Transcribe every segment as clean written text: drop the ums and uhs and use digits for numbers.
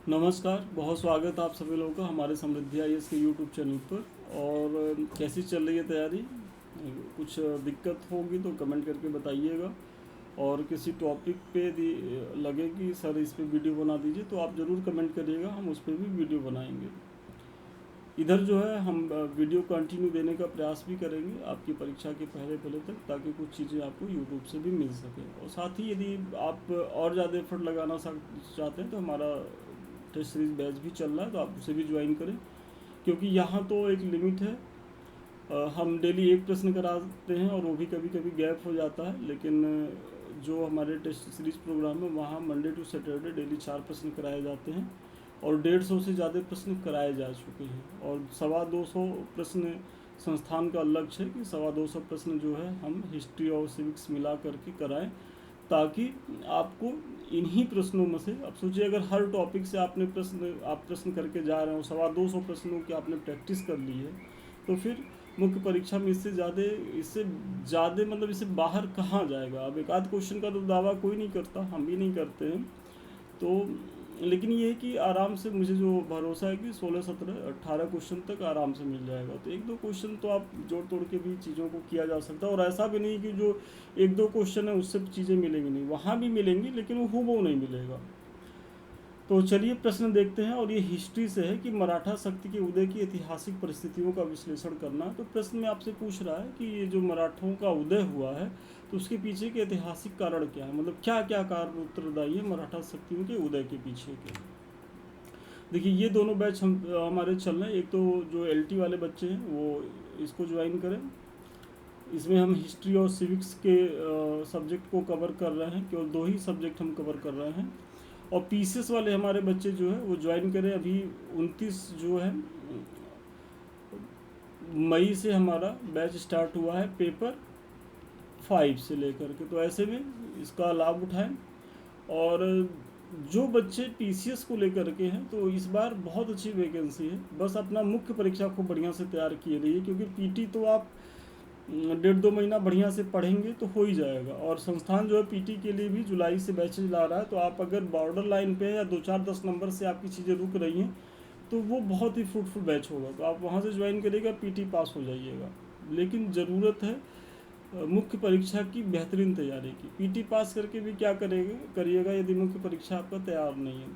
नमस्कार, बहुत स्वागत है आप सभी लोगों का हमारे समृद्धि आईएएस के यूट्यूब चैनल पर। और कैसी चल रही है तैयारी? कुछ दिक्कत होगी तो कमेंट करके बताइएगा। और किसी टॉपिक पे लगे कि सर इस पे वीडियो बना दीजिए तो आप ज़रूर कमेंट करिएगा, हम उस पर भी वीडियो बनाएंगे। इधर जो है हम वीडियो कंटिन्यू देने का प्रयास भी करेंगे आपकी परीक्षा के पहले पहले तक, ताकि कुछ चीज़ें आपको यूट्यूब से भी मिल सके। और साथ ही यदि आप और ज़्यादा एफर्ट लगाना चाहते हैं तो हमारा टेस्ट सीरीज बैच भी चल रहा है, तो आप उसे भी ज्वाइन करें। क्योंकि यहाँ तो एक लिमिट है, हम डेली एक प्रश्न कराते हैं और वो भी कभी कभी गैप हो जाता है। लेकिन जो हमारे टेस्ट सीरीज प्रोग्राम है वहाँ मंडे टू सैटरडे डेली 4 प्रश्न कराए जाते हैं और 150 से ज़्यादा प्रश्न कराए जा चुके हैं। और 225 प्रश्न संस्थान का लक्ष्य है कि 225 प्रश्न जो है हम हिस्ट्री और सिविक्स मिला करके कराएं, ताकि आपको इन्हीं प्रश्नों में से, अब सोचिए अगर हर टॉपिक से आप प्रश्न करके जा रहे हो, 225 प्रश्नों की आपने प्रैक्टिस कर ली है, तो फिर मुख्य परीक्षा में इससे ज़्यादा मतलब इससे बाहर कहाँ जाएगा। अब एक आध क्वेश्चन का तो दावा कोई नहीं करता, हम भी नहीं करते हैं। तो लेकिन ये है कि आराम से मुझे जो भरोसा है कि 16 17 18 क्वेश्चन तक आराम से मिल जाएगा। तो एक दो क्वेश्चन तो आप जोड़ तोड़ के भी चीज़ों को किया जा सकता है। और ऐसा भी नहीं कि जो एक दो क्वेश्चन है उससे चीज़ें मिलेंगी नहीं, वहाँ भी मिलेंगी लेकिन वो हूबहू नहीं मिलेगा। तो चलिए प्रश्न देखते हैं। और ये हिस्ट्री से है कि मराठा शक्ति के उदय की ऐतिहासिक परिस्थितियों का विश्लेषण करना। तो प्रश्न में आपसे पूछ रहा है कि ये जो मराठों का उदय हुआ है तो उसके पीछे के ऐतिहासिक कारण क्या है, मतलब क्या क्या कारण उत्तरदायी है मराठा शक्तियों के उदय के पीछे के। देखिए ये दोनों बैच हमारे चल रहे हैं। एक तो जो एलटी वाले बच्चे हैं वो इसको ज्वाइन करें। इसमें हम हिस्ट्री और सिविक्स के सब्जेक्ट को कवर कर रहे हैं, केवल 2 ही सब्जेक्ट हम कवर कर रहे हैं। और पीसीएस वाले हमारे बच्चे जो है वो ज्वाइन करें। अभी 29 जो है मई से हमारा बैच स्टार्ट हुआ है पेपर 5 से लेकर के, तो ऐसे में इसका लाभ उठाएं। और जो बच्चे पीसीएस को लेकर के हैं तो इस बार बहुत अच्छी वैकेंसी है, बस अपना मुख्य परीक्षा को बढ़िया से तैयार किए रहिए। क्योंकि पीटी तो आप 1.5-2 महीना बढ़िया से पढ़ेंगे तो हो ही जाएगा। और संस्थान जो है पीटी के लिए भी जुलाई से बैचेज ला रहा है, तो आप अगर बॉर्डर लाइन पे या 2-4-10 नंबर से आपकी चीज़ें रुक रही हैं तो वो बहुत ही फ्रूटफुल बैच होगा। तो आप वहाँ से ज्वाइन करिएगा, पीटी पास हो जाइएगा। लेकिन ज़रूरत है मुख्य परीक्षा की बेहतरीन तैयारी की। पीटी पास करके भी क्या करिएगा यदि मुख्य परीक्षा आपका तैयार नहीं है।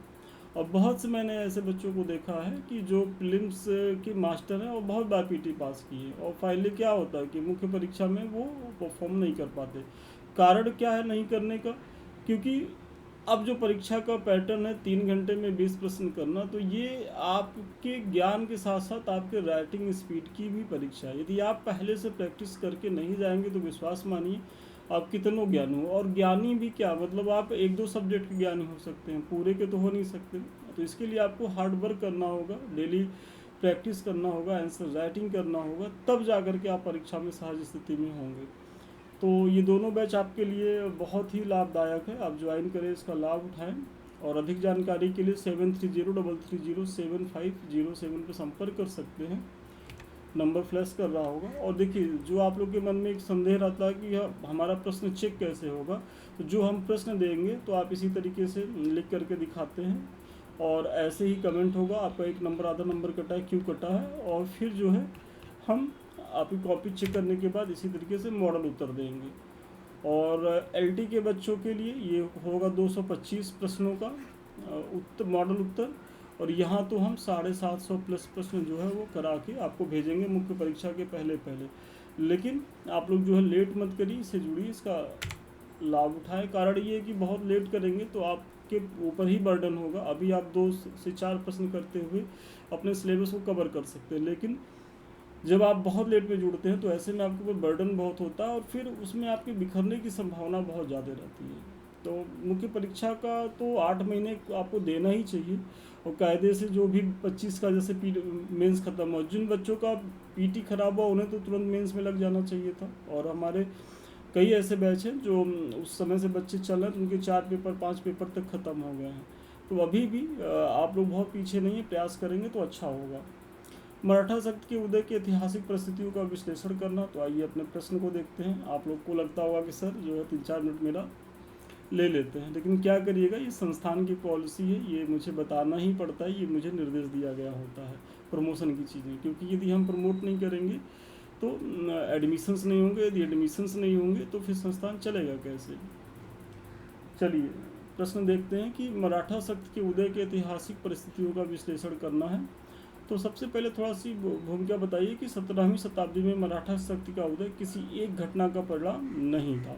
और बहुत से मैंने ऐसे बच्चों को देखा है कि जो प्रीलिम्स के मास्टर हैं और बहुत बार पीटी पास किए, और फाइनली क्या होता है कि मुख्य परीक्षा में वो परफॉर्म नहीं कर पाते। कारण क्या है नहीं करने का? क्योंकि अब जो परीक्षा का पैटर्न है 3 घंटे में 20 प्रश्न करना, तो ये आपके ज्ञान के साथ साथ आपके राइटिंग स्पीड की भी परीक्षा है। यदि आप पहले से प्रैक्टिस करके नहीं जाएंगे तो विश्वास मानिए आप कितनों ज्ञानी हो। और ज्ञानी भी क्या, मतलब आप 1-2 सब्जेक्ट के ज्ञानी हो सकते हैं, पूरे के तो हो नहीं सकते। तो इसके लिए आपको हार्ड वर्क करना होगा, डेली प्रैक्टिस करना होगा, आंसर राइटिंग करना होगा, तब जा कर के आप परीक्षा में सहज स्थिति में होंगे। तो ये दोनों बैच आपके लिए बहुत ही लाभदायक है, आप ज्वाइन करें, इसका लाभ उठाएं। और अधिक जानकारी के लिए 7303307507 पर संपर्क कर सकते हैं, नंबर फ्लैश कर रहा होगा। और देखिए जो आप लोग के मन में एक संदेह रहता है कि हमारा प्रश्न चेक कैसे होगा, तो जो हम प्रश्न देंगे तो आप इसी तरीके से लिख करके दिखाते हैं और ऐसे ही कमेंट होगा आपका 1 नंबर आधा नंबर कटा है, क्यों कटा है। और फिर जो है हम आपकी कॉपी चेक करने के बाद इसी तरीके से मॉडल उत्तर देंगे। और एलटी के बच्चों के लिए ये होगा 225 प्रश्नों का मॉडल उत्तर। और यहाँ तो हम 750 प्लस प्रश्न जो है वो करा के आपको भेजेंगे मुख्य परीक्षा के पहले पहले। लेकिन आप लोग जो है लेट मत करिए, इससे जुड़िए, इसका लाभ उठाएं। कारण ये है कि बहुत लेट करेंगे तो आपके ऊपर ही बर्डन होगा। अभी आप 2 से 4 प्रश्न करते हुए अपने सिलेबस को कवर कर सकते हैं, लेकिन जब आप बहुत लेट में जुड़ते हैं तो ऐसे में आपके ऊपर बर्डन बहुत होता है और फिर उसमें आपके बिखरने की संभावना बहुत ज़्यादा रहती है। तो मुख्य परीक्षा का तो 8 महीने आपको देना ही चाहिए। और कायदे से जो भी 25 का जैसे मेंस ख़त्म हो, जिन बच्चों का पीटी खराब हुआ उन्हें तो तुरंत मेंस में लग जाना चाहिए था। और हमारे कई ऐसे बैच हैं जो उस समय से बच्चे चल रहे हैं तो उनके 4 पेपर 5 पेपर तक ख़त्म हो गए हैं। तो अभी भी आप लोग बहुत पीछे नहीं है, प्रयास करेंगे तो अच्छा होगा। मराठा शक्ति के उदय की ऐतिहासिक परिस्थितियों का विश्लेषण करना। तो आइए अपने प्रश्न को देखते हैं। आप लोग को लगता होगा कि सर जो है 3-4 मिनट मेरा ले लेते हैं। लेकिन क्या करिएगा, ये संस्थान की पॉलिसी है, ये मुझे बताना ही पड़ता है, ये मुझे निर्देश दिया गया होता है प्रमोशन की चीज़ें, क्योंकि यदि हम प्रमोट नहीं करेंगे तो एडमिशन्स नहीं होंगे, यदि एडमिशन्स नहीं होंगे तो फिर संस्थान चलेगा कैसे। चलिए प्रश्न देखते हैं कि मराठा शक्ति के उदय के ऐतिहासिक परिस्थितियों का विश्लेषण करना है। तो सबसे पहले थोड़ा सी भूमिका बताइए कि 17वीं शताब्दी में मराठा शक्ति का उदय किसी एक घटना का परिणाम नहीं था,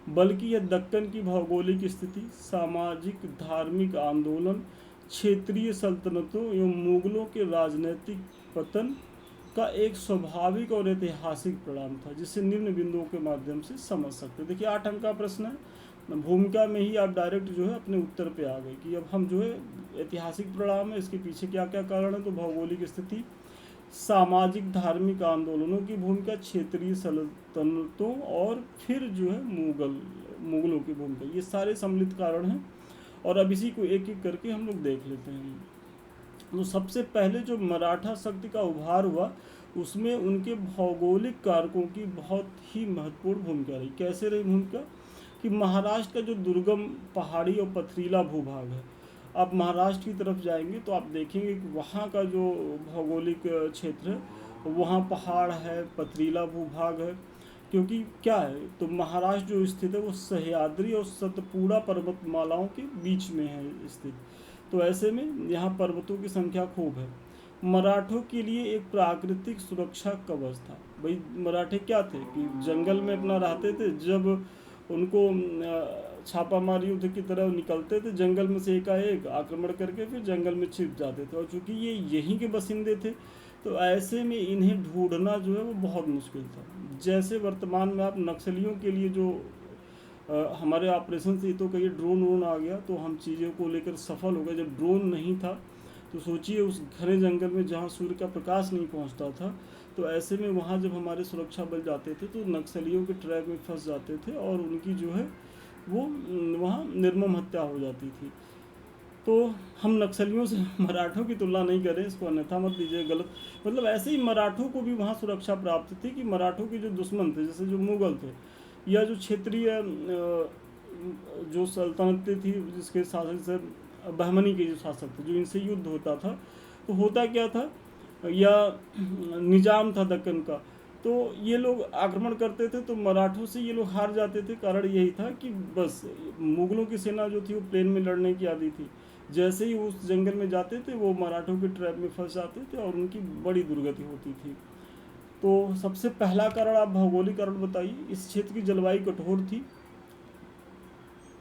बल्कि यह दक्कन की भौगोलिक स्थिति, सामाजिक धार्मिक आंदोलन, क्षेत्रीय सल्तनतों एवं मुगलों के राजनीतिक पतन का एक स्वाभाविक और ऐतिहासिक परिणाम था, जिसे निम्न बिंदुओं के माध्यम से समझ सकते हैं। देखिए 8 अंक का प्रश्न है, भूमिका में ही आप डायरेक्ट जो है अपने उत्तर पे आ गए कि अब हम जो है ऐतिहासिक परिणाम है, इसके पीछे क्या क्या कारण है, तो भौगोलिक स्थिति, सामाजिक धार्मिक आंदोलनों की भूमिका, क्षेत्रीय सल्तनतों और फिर जो है मुगलों की भूमिका, ये सारे सम्मिलित कारण हैं। और अब इसी को एक एक करके हम लोग देख लेते हैं। तो सबसे पहले जो मराठा शक्ति का उभार हुआ, उसमें उनके भौगोलिक कारकों की बहुत ही महत्वपूर्ण भूमिका रही। कैसे रही भूमिका कि महाराष्ट्र का जो दुर्गम पहाड़ी और पथरीला भूभाग है, आप महाराष्ट्र की तरफ जाएंगे तो आप देखेंगे कि वहाँ का जो भौगोलिक क्षेत्र है, वहाँ पहाड़ है, पथरीला भूभाग है। क्योंकि क्या है, तो महाराष्ट्र जो स्थित है वो सह्याद्री और सतपुड़ा पर्वतमालाओं के बीच में है स्थित। तो ऐसे में यहाँ पर्वतों की संख्या खूब है। मराठों के लिए एक प्राकृतिक सुरक्षा कवच था। भाई मराठे क्या थे कि जंगल में अपना रहते थे, जब उनको छापामार युद्ध की तरह निकलते थे जंगल में से एकाएक आक्रमण करके फिर जंगल में छिप जाते थे। और चूँकि ये यहीं के बसिंदे थे तो ऐसे में इन्हें ढूंढना जो है वो बहुत मुश्किल था। जैसे वर्तमान में आप नक्सलियों के लिए जो हमारे ऑपरेशन से तो कहिए ड्रोन वोन आ गया तो हम चीज़ों को लेकर सफल हो गए। जब ड्रोन नहीं था तो सोचिए उस घने जंगल में जहाँ सूर्य का प्रकाश नहीं पहुँचता था, तो ऐसे में वहाँ जब हमारे सुरक्षा बल जाते थे तो नक्सलियों के ट्रैप में फंस जाते थे और उनकी जो है वो वहाँ निर्मम हत्या हो जाती थी। तो हम नक्सलियों से मराठों की तुलना नहीं करें, इसको अन्यथा मत लीजिए गलत। मतलब ऐसे ही मराठों को भी वहाँ सुरक्षा प्राप्त थी कि मराठों के जो दुश्मन थे, जैसे जो मुगल थे या जो क्षेत्रीय जो सल्तनतें थी जिसके शासन से बहमनी के जो शासक थे, जो इनसे युद्ध होता था तो होता क्या था, या निजाम था दक्कन का, तो ये लोग आक्रमण करते थे तो मराठों से ये लोग हार जाते थे। कारण यही था कि बस मुगलों की सेना जो थी वो प्लेन में लड़ने की आदी थी। जैसे ही उस जंगल में जाते थे वो मराठों के ट्रैप में फंस जाते थे और उनकी बड़ी दुर्गति होती थी। तो सबसे पहला कारण आप भौगोलिक कारण बताइए। इस क्षेत्र की जलवायु कठोर थी,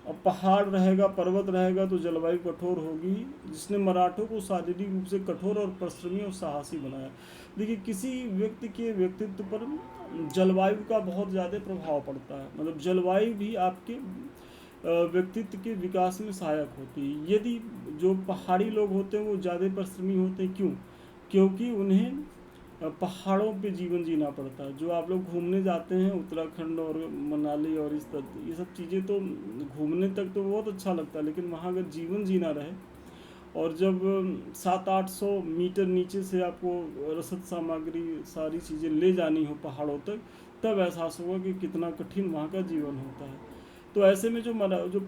और पहाड़ रहेगा, पर्वत रहेगा तो जलवायु कठोर होगी, जिसने मराठों को शारीरिक रूप से कठोर और परिश्रमी और साहसी बनाया। देखिए किसी व्यक्ति के व्यक्तित्व पर जलवायु का बहुत ज़्यादा प्रभाव पड़ता है। मतलब जलवायु भी आपके व्यक्तित्व के विकास में सहायक होती है। यदि जो पहाड़ी लोग होते हैं वो ज़्यादा परिश्रमी होते हैं, क्यों? क्योंकि उन्हें पहाड़ों पे जीवन जीना पड़ता है। जो आप लोग घूमने जाते हैं उत्तराखंड और मनाली और ये सब चीज़ें तो घूमने तक तो बहुत अच्छा लगता है, लेकिन वहाँ अगर जीवन जीना रहे और जब 700-800 मीटर नीचे से आपको रसद सामग्री सारी चीज़ें ले जानी हो पहाड़ों तक, तब एहसास होगा कि कितना कठिन वहाँ का जीवन होता है। तो ऐसे में जो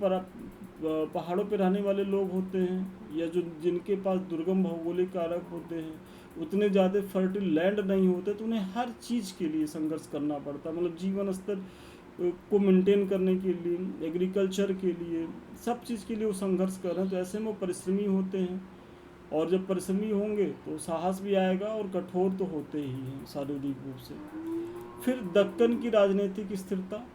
पहाड़ों पर रहने वाले लोग होते हैं या जो जिनके पास दुर्गम भौगोलिक कारक होते हैं, उतने ज़्यादा फर्टिल लैंड नहीं होते, तो उन्हें हर चीज़ के लिए संघर्ष करना पड़ता है। मतलब जीवन स्तर को मेंटेन करने के लिए, एग्रीकल्चर के लिए, सब चीज़ के लिए वो संघर्ष कर रहे हैं। तो ऐसे में वो परिश्रमी होते हैं, और जब परिश्रमी होंगे तो साहस भी आएगा और कठोर तो होते ही हैं शारीरिक रूप से। फिर दक्कन की राजनीतिक स्थिरता,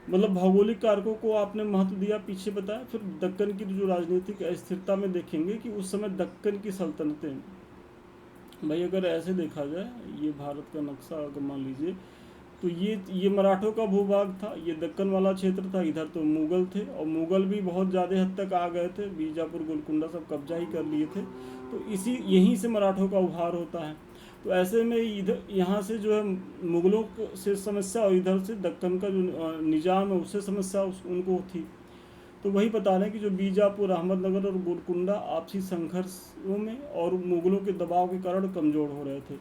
मतलब भौगोलिक कारकों को आपने महत्व दिया, पीछे बताया। फिर दक्कन की जो राजनीतिक अस्थिरता में देखेंगे कि उस समय दक्कन की सल्तनतें, भाई अगर ऐसे देखा जाए ये भारत का नक्शा अगर मान लीजिए तो ये मराठों का भूभाग था, ये दक्कन वाला क्षेत्र था, इधर तो मुगल थे और मुगल भी बहुत ज़्यादा हद तक आ गए थे, बीजापुर गोलकुंडा सब कब्जा ही कर लिए थे। तो यहीं से मराठों का उभार होता है। तो ऐसे में इधर यहाँ से जो है मुगलों से समस्या और इधर से दक्कन का जो निज़ाम है उससे समस्या उनको थी। तो वही बता रहे हैं कि जो बीजापुर, अहमदनगर और गोलकुंडा आपसी संघर्षों में और मुगलों के दबाव के कारण कमज़ोर हो रहे थे।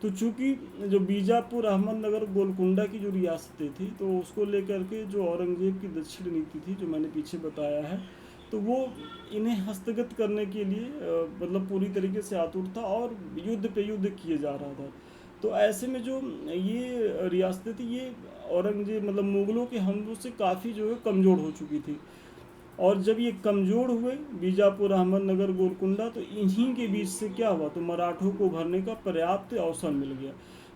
तो चूंकि जो बीजापुर, अहमदनगर, गोलकुंडा की जो रियासतें थी, तो उसको लेकर के जो औरंगजेब की दक्षिण नीति थी, जो मैंने पीछे बताया है, तो वो इन्हें हस्तगत करने के लिए मतलब पूरी तरीके से आतुर था और युद्ध पे युद्ध किए जा रहा था। तो ऐसे में जो ये रियासतें थी, ये औरंगजेब मतलब मुगलों के हमलों से काफ़ी जो है कमज़ोर हो चुकी थी। और जब ये कमज़ोर हुए बीजापुर, अहमदनगर, गोलकुंडा, तो इन्हीं के बीच से क्या हुआ, तो मराठों को उभरने का पर्याप्त अवसर मिल गया।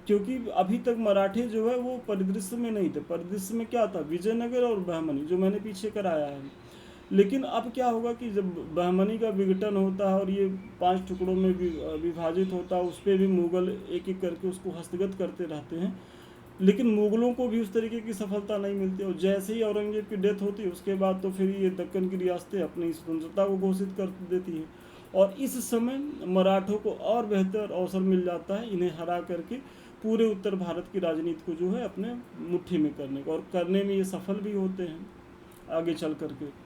क्योंकि अभी तक मराठे जो है वो परिदृश्य में नहीं थे। परिदृश्य में क्या था, विजयनगर और बहमनी, जो मैंने पीछे कराया है। लेकिन अब क्या होगा कि जब बहमनी का विघटन होता है और ये 5 टुकड़ों में विभाजित होता है, उस पर भी मुगल एक एक करके उसको हस्तगत करते रहते हैं। लेकिन मुगलों को भी उस तरीके की सफलता नहीं मिलती, और जैसे ही औरंगजेब की डेथ होती है, उसके बाद तो फिर ये दक्कन की रियासतें अपनी स्वतंत्रता को घोषित कर देती हैं। और इस समय मराठों को और बेहतर अवसर मिल जाता है इन्हें हरा करके पूरे उत्तर भारत की राजनीति को जो है अपने मुट्ठी में करने का, और करने में ये सफल भी होते हैं आगे चल करके।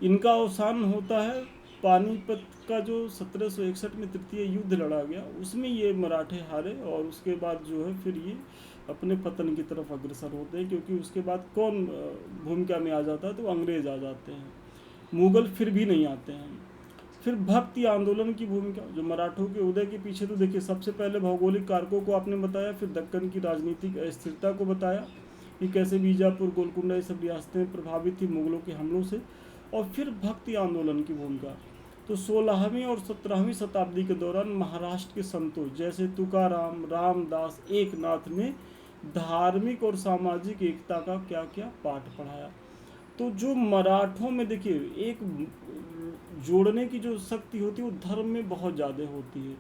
इनका अवसान होता है पानीपत का, जो 1761 में तृतीय युद्ध लड़ा गया, उसमें ये मराठे हारे, और उसके बाद जो है फिर ये अपने पतन की तरफ अग्रसर होते हैं। क्योंकि उसके बाद कौन भूमिका में आ जाता है, तो अंग्रेज आ जाते हैं, मुगल फिर भी नहीं आते हैं। फिर भक्ति आंदोलन की भूमिका, जो मराठों के उदय के पीछे, तो देखिए सबसे पहले भौगोलिक कारकों को आपने बताया, फिर दक्कन की राजनीतिक अस्थिरता को बताया कि कैसे बीजापुर, गोलकुंडा, ये सब रियासतें प्रभावित थी मुगलों के हमलों से। और फिर भक्ति आंदोलन की भूमिका, तो 16वीं और 17वीं शताब्दी के दौरान महाराष्ट्र के संतों जैसे तुकाराम, रामदास, एकनाथ ने धार्मिक और सामाजिक एकता का क्या क्या पाठ पढ़ाया। तो जो मराठों में देखिए एक जोड़ने की जो शक्ति होती है, वो धर्म में बहुत ज़्यादा होती है।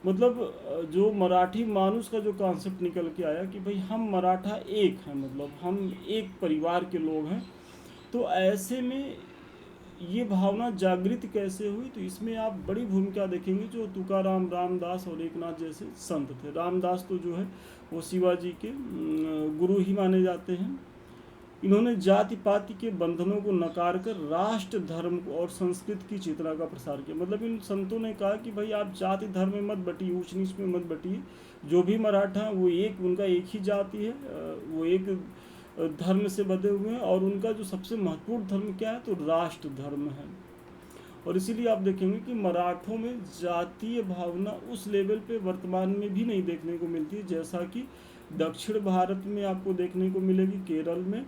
मतलब जो मराठी मानुष का जो कॉन्सेप्ट निकल के आया कि भाई हम मराठा एक हैं, मतलब हम एक परिवार के लोग हैं। तो ऐसे में ये भावना जागृत कैसे हुई, तो इसमें आप बड़ी भूमिका देखेंगे जो तुकाराम, रामदास और एकनाथ जैसे संत थे। रामदास तो जो है वो शिवाजी के गुरु ही माने जाते हैं। इन्होंने जाति पाति के बंधनों को नकार कर राष्ट्र, धर्म और संस्कृति की चेतना का प्रसार किया। मतलब इन संतों ने कहा कि भाई आप जाति धर्म में मत बटिए, ऊंच नीच में मत बटिए। जो भी मराठा वो एक, उनका एक ही जाति है, वो एक धर्म से बंधे हुए हैं, और उनका जो सबसे महत्वपूर्ण धर्म क्या है, तो राष्ट्र धर्म है। और इसीलिए आप देखेंगे कि मराठों में जातीय भावना उस लेवल पे वर्तमान में भी नहीं देखने को मिलती है, जैसा कि दक्षिण भारत में आपको देखने को मिलेगी, केरल में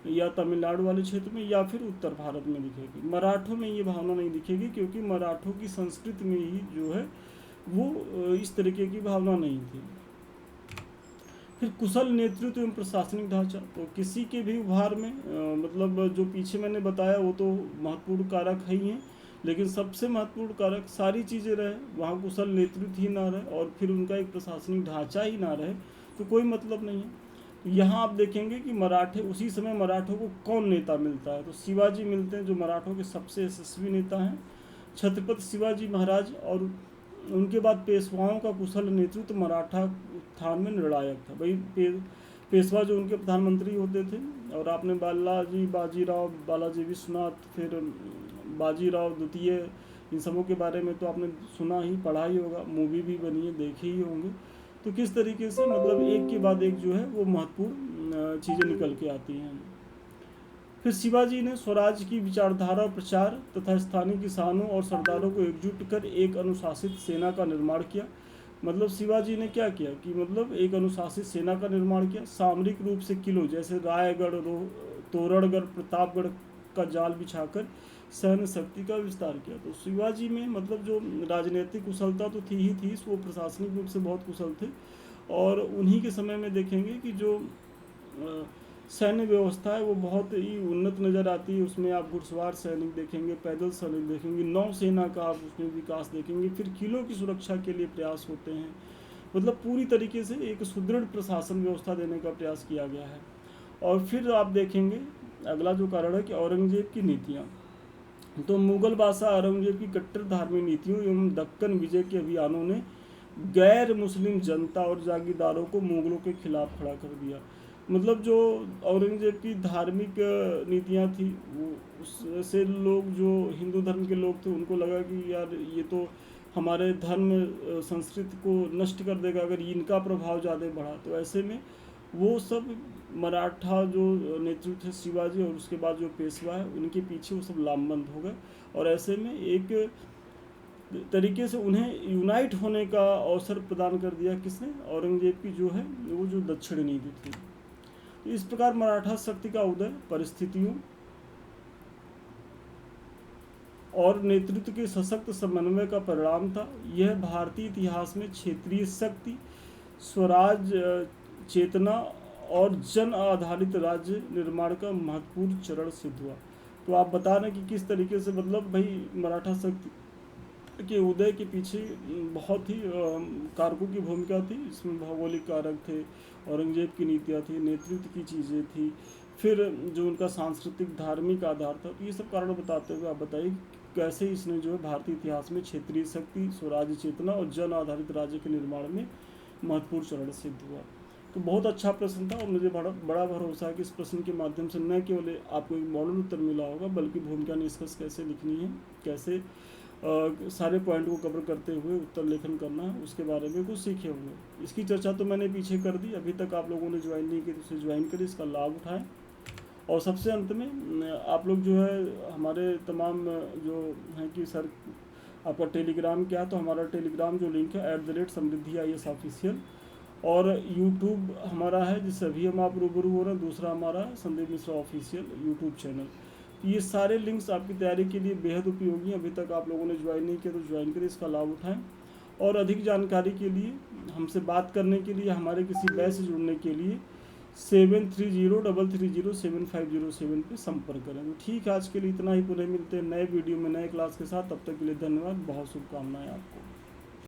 या तमिलनाडु वाले क्षेत्र में, या फिर उत्तर भारत में दिखेगी। मराठों में ये भावना नहीं दिखेगी, क्योंकि मराठों की संस्कृति में ही जो है वो इस तरीके की भावना नहीं थी। फिर कुशल नेतृत्व एवं प्रशासनिक ढांचा, तो किसी के भी उभार में मतलब जो पीछे मैंने बताया वो तो महत्वपूर्ण कारक है ही हैं, लेकिन सबसे महत्वपूर्ण कारक सारी चीज़ें रहे, वहाँ कुशल नेतृत्व ही ना रहे और फिर उनका एक प्रशासनिक ढांचा ही ना रहे, तो कोई मतलब नहीं है। तो यहाँ आप देखेंगे कि मराठे, उसी समय मराठों को कौन नेता मिलता है, तो शिवाजी मिलते हैं, जो मराठों के सबसे यशस्वी नेता हैं, छत्रपति शिवाजी महाराज। और उनके बाद पेशवाओं का कुशल नेतृत्व मराठा उत्थान में निर्णायक था। भाई पेशवा जो उनके प्रधानमंत्री होते थे, और आपने बालाजी विश्वनाथ, फिर बाजीराव द्वितीय, इन सबों के बारे में तो आपने सुना ही, पढ़ा ही होगा, मूवी भी बनी है, देखे ही होंगे। तो किस तरीके से मतलब एक के बाद एक जो है वो महत्वपूर्ण चीज़ें निकल के आती हैं। फिर शिवाजी ने स्वराज की विचारधारा प्रचार तथा स्थानीय किसानों और सरदारों को एकजुट कर एक अनुशासित सेना का निर्माण किया। मतलब शिवाजी ने क्या किया कि मतलब एक अनुशासित सेना का निर्माण किया, सामरिक रूप से किलों जैसे रायगढ़, तोरणगढ़, प्रतापगढ़ का जाल बिछाकर सैन्य शक्ति का विस्तार किया। तो शिवाजी में मतलब जो राजनीतिक कुशलता तो थी ही थी, वो प्रशासनिक रूप से बहुत कुशल थे। और उन्हीं के समय में देखेंगे कि जो सैन्य व्यवस्था है वो बहुत ही उन्नत नज़र आती है। उसमें आप घुड़सवार सैनिक देखेंगे, पैदल सैनिक देखेंगे, नौसेना का आप उसमें विकास देखेंगे, फिर किलों की सुरक्षा के लिए प्रयास होते हैं। मतलब पूरी तरीके से एक सुदृढ़ प्रशासन व्यवस्था देने का प्रयास किया गया है। और फिर आप देखेंगे अगला जो कारण है कि औरंगजेब की नीतियाँ, तो मुगल बादशाह औरंगजेब की कट्टर धार्मिक नीतियों एवं दक्कन विजय के अभियानों ने गैर मुस्लिम जनता और जागीरदारों को मुगलों के खिलाफ खड़ा कर दिया। मतलब जो औरंगजेब की धार्मिक नीतियाँ थी, वो उससे लोग जो हिंदू धर्म के लोग थे उनको लगा कि यार ये तो हमारे धर्म संस्कृति को नष्ट कर देगा अगर इनका प्रभाव ज़्यादा बढ़ा। तो ऐसे में वो सब मराठा जो नेतृत्व है शिवाजी और उसके बाद जो पेशवा है उनके पीछे वो सब लामबंद हो गए, और ऐसे में एक तरीके से उन्हें यूनाइट होने का अवसर प्रदान कर दिया किसने, औरंगजेब की जो है वो जो दक्षिण नीति थी। तो इस प्रकार मराठा शक्ति का उदय परिस्थितियों और नेतृत्व के सशक्त समन्वय का परिणाम था। यह भारतीय इतिहास में क्षेत्रीय शक्ति, स्वराज चेतना और जन आधारित राज्य निर्माण का महत्वपूर्ण चरण सिद्ध हुआ। तो आप बता रहे हैं कि किस तरीके से मतलब भाई मराठा शक्ति के उदय के पीछे बहुत ही कारकों की भूमिका थी। इसमें भौगोलिक कारक थे, औरंगजेब की नीतियाँ थी, नेतृत्व की चीज़ें थी, फिर जो उनका सांस्कृतिक धार्मिक आधार था। तो ये सब कारण बताते हुए आप बताइए कैसे इसने जो है भारतीय इतिहास में क्षेत्रीय शक्ति, स्वराज्य चेतना और जन आधारित राज्य के निर्माण में महत्वपूर्ण चरण सिद्ध हुआ। तो बहुत अच्छा प्रश्न था और मुझे बड़ा भरोसा है कि इस प्रश्न के माध्यम से न केवल आपको एक मॉडल उत्तर मिला होगा बल्कि भूमिका निष्कर्ष कैसे लिखनी है, कैसे सारे पॉइंट को कवर करते हुए उत्तर लेखन करना है, उसके बारे में कुछ सीखे होंगे। इसकी चर्चा तो मैंने पीछे कर दी, अभी तक आप लोगों ने ज्वाइन नहीं की तो उसे ज्वाइन करें, इसका लाभ उठाएं। और सबसे अंत में आप लोग जो है हमारे तमाम जो हैं कि सर आपका टेलीग्राम क्या है, तो हमारा टेलीग्राम जो लिंक है @समृद्धि ऑफिशियल, और यूट्यूब हमारा है जिससे अभी हम आप रूबरू हो रहे हैं, दूसरा हमारा Sandeep Mishra official YouTube channel. ये सारे लिंक्स आपकी तैयारी के लिए बेहद उपयोगी हैं। अभी तक आप लोगों ने ज्वाइन नहीं किया तो ज्वाइन करें, इसका लाभ उठाएं। और अधिक जानकारी के लिए, हमसे बात करने के लिए, हमारे किसी बैच से जुड़ने के लिए 7303307507 पे संपर्क करें। तो ठीक है, आज के लिए इतना ही। पुनः मिलते हैं नए वीडियो में नए क्लास के साथ। तब तक के लिए धन्यवाद, बहुत शुभकामनाएं आपको।